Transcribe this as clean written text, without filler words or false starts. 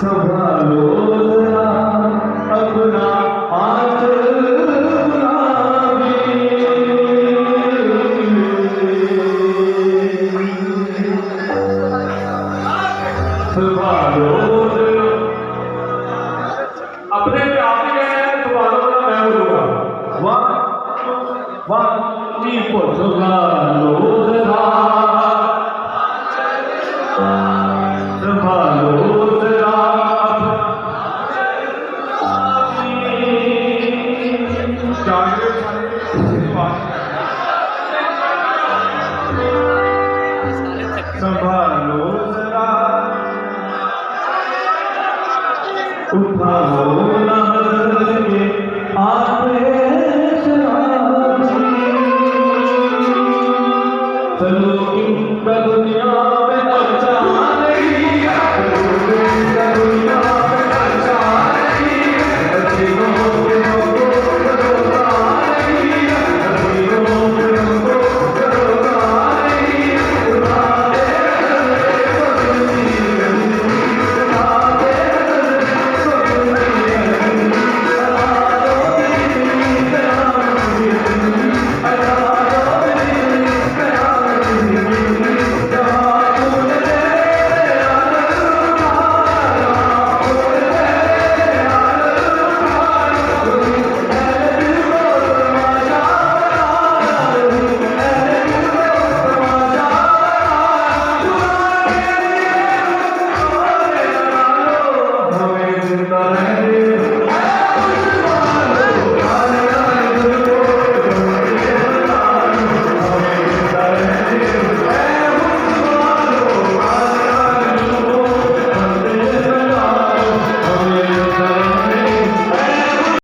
संभालो जरा अपना आंचल गुलाबी। संभालो अपने पे आप ही कहना है, संभालो ना मैं बोलूंगा। वाह संभालो जरा, संभालो जरा संभालो जरा, उठाओ ना नजर के आंखें शराबी। चलो कि दुनिया